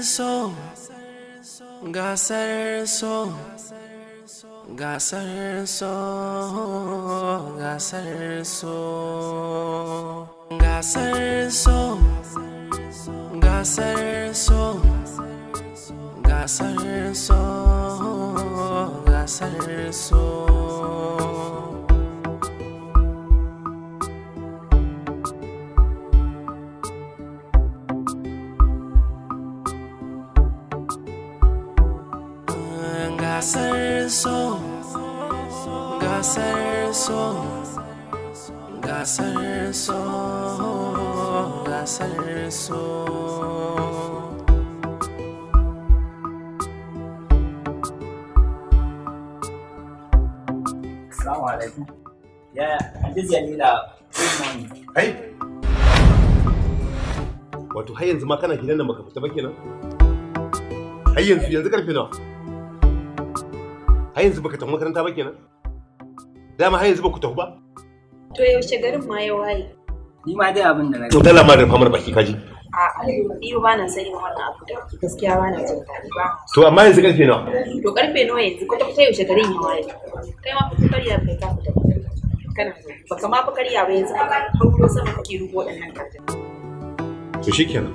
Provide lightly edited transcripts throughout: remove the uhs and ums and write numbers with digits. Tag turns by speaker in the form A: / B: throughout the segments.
A: so, gasar so, gasar so, gasar so, gasar so, gasar so, gasar so, gasar so. Gasar so, gasar so, gasar so, gasar so.
B: Assalamu alaikum. Yeah, Aunty Jamila, good morning.
C: Hai. Wato har yanzu ma kana gidan nan baka fita ba kenan? Har yanzu karfe nawa? Har yanzu baka tafi makaranta ba kenan? Dama har yanzu baku tafi ba?
D: To yaushe garin ma ya waye?
B: Ni ma dai abin da na
C: To dala ma da famar baki kaji.
D: A ni ba na sani wannan abu da gaskiya ba na jin daɗi ba.
C: To amma yanzu karfe nawa?
D: To karfe nawa yanzu ko ta yaushe garin ya waye? Kai ma fa kariya kai ka fita. Kana baka ma fa kariya ba yanzu ka hauro sama kake rubo waɗannan karfe.
C: To shikenan.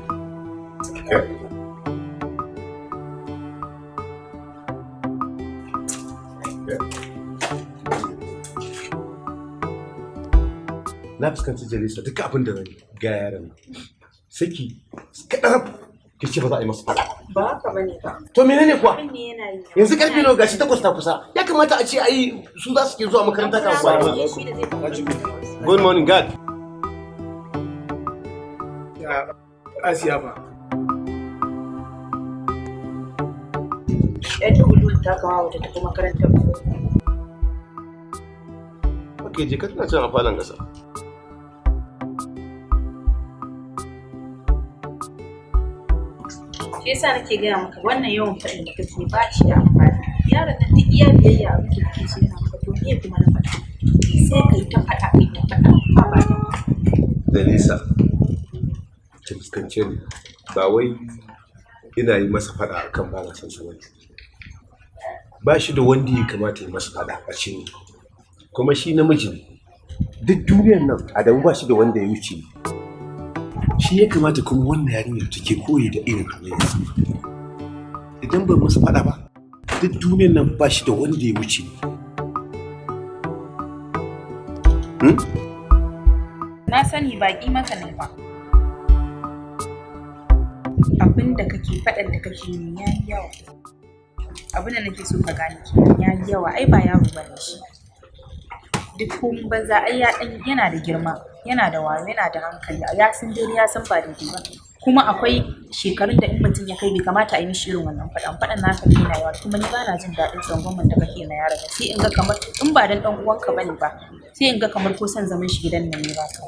C: Na fuskanci Jalisa duk abin da zan ga yaran saki kaɗan ki ce ba za a yi masa faɗa.
D: Ba haka bane ba.
C: To menene kuwa?
D: Yana yi.
C: Yanzu karfe nawa gashi takwas ta kusa. Ya kamata a ce ai su za su ke zuwa makaranta kan kwana. Good morning, God.
E: Ya Asiya ba.
D: Yan gudun ta kawo wata tafi makarantar ba.
C: Ok, je ka tana can a falon ƙasa.
D: Shi yasa nake gaya maka wannan yawan faɗin da kake ba shi da amfani. Yaron nan duk iya biyayya a muke kake so yana maka to me kuma na faɗa. Sai ka yi ta faɗa ba ta.
C: Dalisa, ki fuskance ni ba wai ina yi masa faɗa akan ba na san sa wani. Ba shi da wanda ya kamata ya masa faɗa a cikin kuma shi namiji ne. Duk duniyar nan Adamu ba shi da wanda ya wuce ni. Shi ya kamata kuma wannan yarinyar take koyi da irin halayensa. Idan ban masa faɗa ba, duk duniyar nan ba shi da wanda ya wuce ni.
D: Na sani baƙi maka ne ba. Abin da kake faɗan da kake yi ya yi yawa. Abin da nake so ka gane kenan ya yi yawa, ai ba yaro bane shi. Duk kun banza ai ya dan yana da girma, yana da wayo, yana da hankali, ya san dai ya san ba daidai ba. Kuma akwai shekarun da in mutum ya kai bai kamata a yi mishi irin wannan faɗan naka ne na yawa. Kuma ni ba na jin daɗin tsangwamin da kake na yaron sai in ga kamar in ba dan ɗan uwanka bane ba, sai in ga kamar ko son zaman shi gidan nan ne ba ka.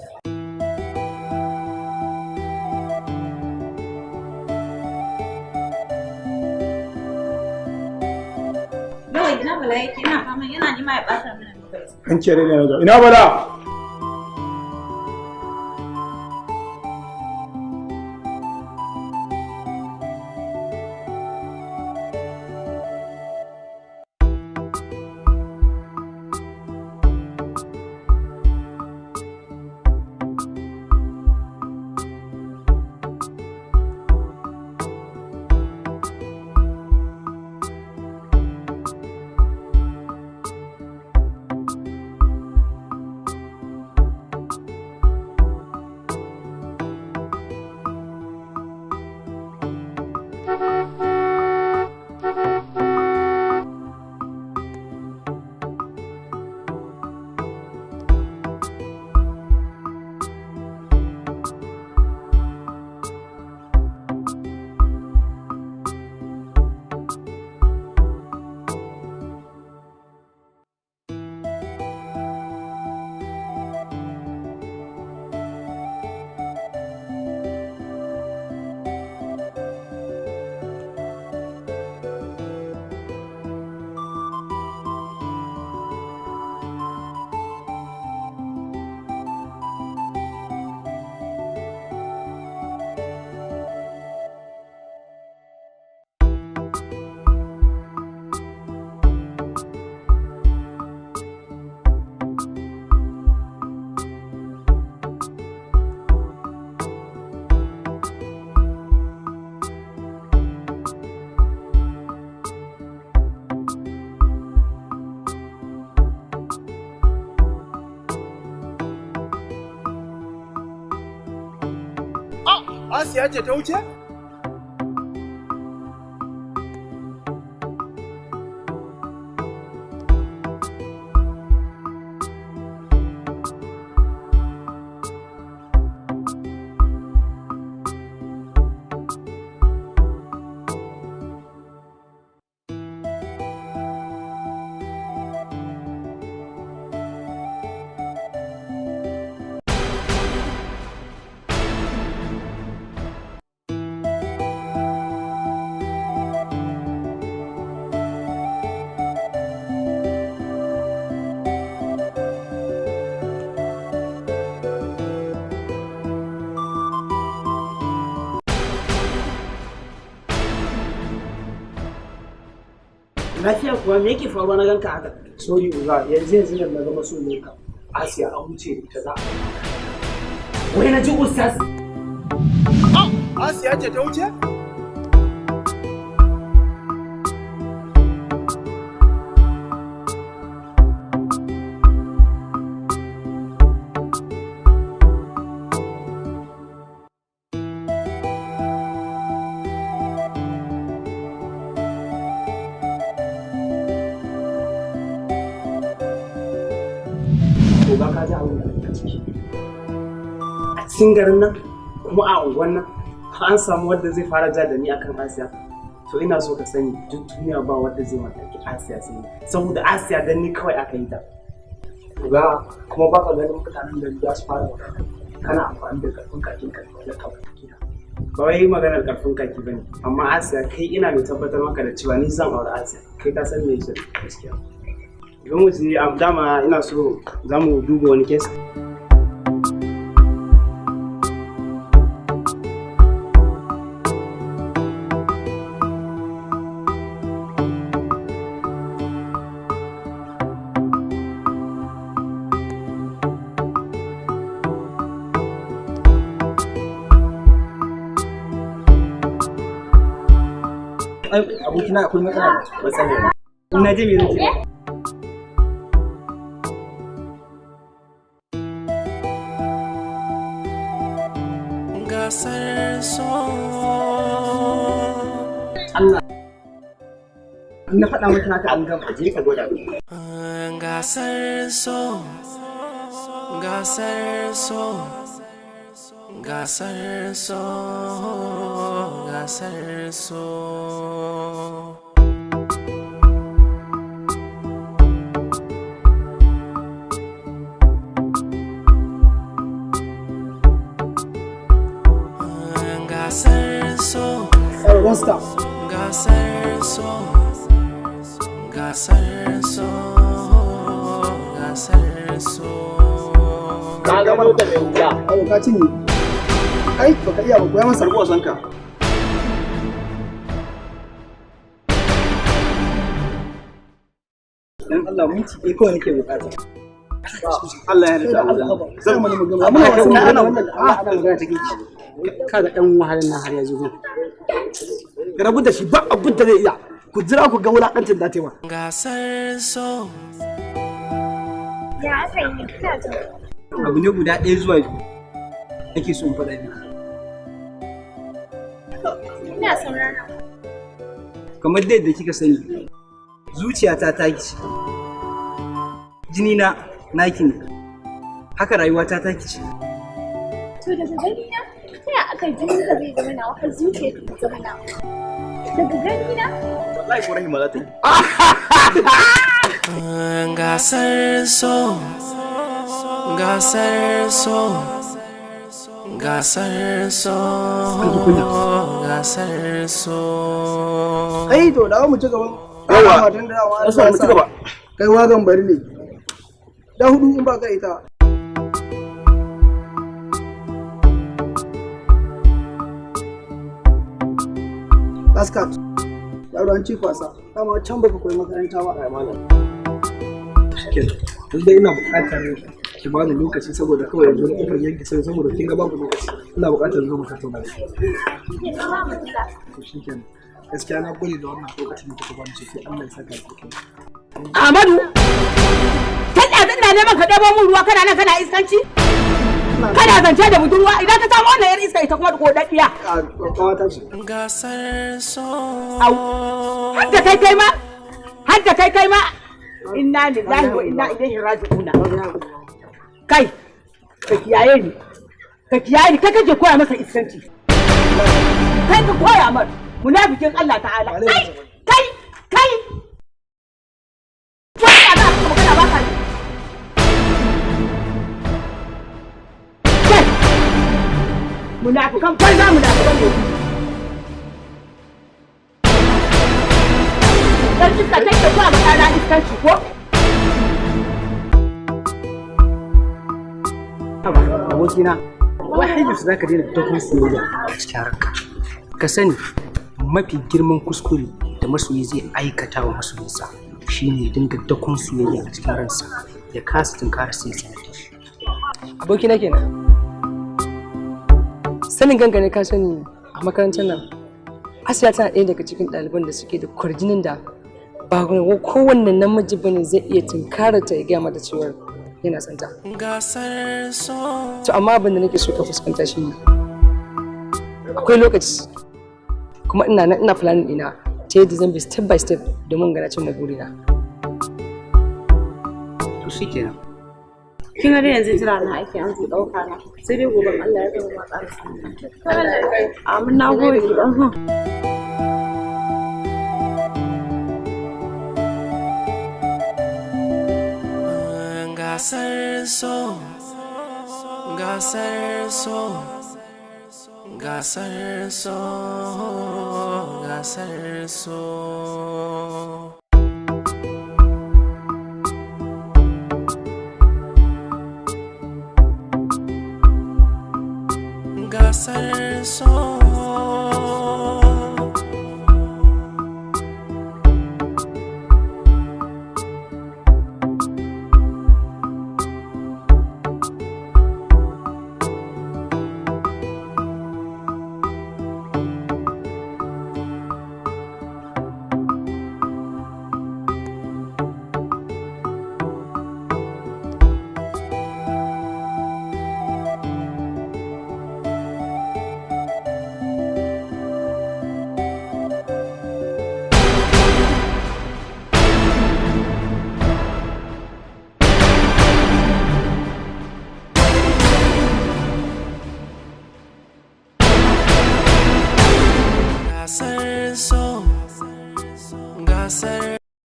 D: Ina bala yake ina fama yana nima ya ɓata mana lokaci.
E: An kere ne na ina bala. Asiya ce ta wuce?
F: Lafiya kuwa me yake faruwa na ganka haka?
E: Sorry uza, yanzu nan na gama so ne ka. Asiya an wuce ta za.
F: Wai na ji ustaz.
E: Asiya ce ta wuce?
F: Ba ka ji abin da ake ciki. A cikin garin nan kuma a unguwan nan an samu wadda zai fara ja da ni akan Asiya. To ina so ka sani duk duniya ba wadda zai mallaki Asiya sai ni. Saboda Asiya dan ni kawai aka yi ta.
E: Ga kuma ba ka ganin mutanen da za su fara kana amfani da karfin kakin ka da kawai.
F: Ba wai maganar karfin kaki bane, amma Asiya kai ina mai tabbatar maka da cewa ni zan aure Asiya. Kai ka san me yake gaskiya. Idan mu ji dama ina so za mu duba wani kes. Abokina akwai matsala. Ina je me nake.
A: Gasar so
F: Allah na faɗa maka haka an gama je ka gwada
A: gasar so gasar so gasar so gasar so gasar so gasar so gasar so gasar so
E: Ka ga mota mai wuya. Ai ka cinye. Ai baka iya ba, koya masa sarko sanka. Dan Allah minti ɗaya kawai nake bukata. Allah ya rida Allah. Zan mana magana. Amma wasu ana wannan ana magana take.
F: kaga dan wahalan nan har ya zo.
E: Rabu da shi ba abin da zai iya. Ku jira ku ga wulakancin da ta yi wa.
A: gasar so
G: Ya aka yi ta zo.
E: Abu ne guda ɗaya zuwa biyu. Nake so in faɗa ni.
G: Ina saurara.
E: Kamar dai da kika sani, zuciyata ta ki ce. Jini na naki ne. Haka rayuwata ta ki ce.
G: To daga gani na, ta ya aka jinin ka zai zama nawa har zuciya ta zama nawa. Daga gani na?
E: Wallahi ko rahima za ta yi.
A: gasar so gasar so gasar so gasar so
E: Ai to dawo mu ci gaban. Yawa. Mu ci gaba. Kai wagan bari ne. Da hudu in ba ka ita. Baskat. Yaro an ci kwasa. Dama can baka koyi makaranta ba a malam. Shikenan. Tunda ina buƙatar ki bani lokaci saboda kawai yanzu na kofar yanke sai saboda kin ga babu lokaci. Ina buƙatar zo mu tattauna. To shikenan. Gaskiya na gode da wannan lokacin da kuka bani sai Allah ya saka ki.
H: Ahmadu, ta ɗazu ina neman ka ɗebo min ruwa kana nan kana iskanci? Kana zance da budurwa idan ka samu wannan yar iska ita kuma da kodaddiya.
E: Kawata ce.
A: Gasar so.
H: Au. Hadda kai ma? Hadda kai ma? Inna lillahi wa inna ilaihi raji'una. Kai, ka kiyaye ni. Ka kiyaye ni, kai kake koya masa iskanci. Kai ka koya mar munafikin Allah ta'ala. Kai. Kai ana kuma magana ba ka. Kai. Munafikan banza munafikan ne. Dan iska kai ka koya maka na iskanci ko?
F: Abokina, wai su za ka daina dokon soyayya a cikin ranka. Ka sani mafi girman kuskure da masoyi zai aikata wa masoyinsa shine ya dinga dakon soyayya a cikin ransa ya kasa tunkara sai sanar da shi.
I: Abokina kenan. Sanin ganka ne ka sani a makarantar nan. Asiya tana ɗaya daga cikin ɗaliban da suke da kwarjinin da ba kowanne namiji bane zai iya tunkara ta ya gaya mata cewa yana son ta. To amma abin da nake so ka fuskanta shi ne akwai lokaci kuma ina planning ina ta yadda zan bi step by step domin gana cin burina.
F: To shikenan.
J: Kin ga yanzu jira na aiki an zo dauka na sai dai gobe Allah ya gama matsar sa. Amin na gode dan.
A: Gasar so, gasar so, gasar so, gasar so. Gasar so.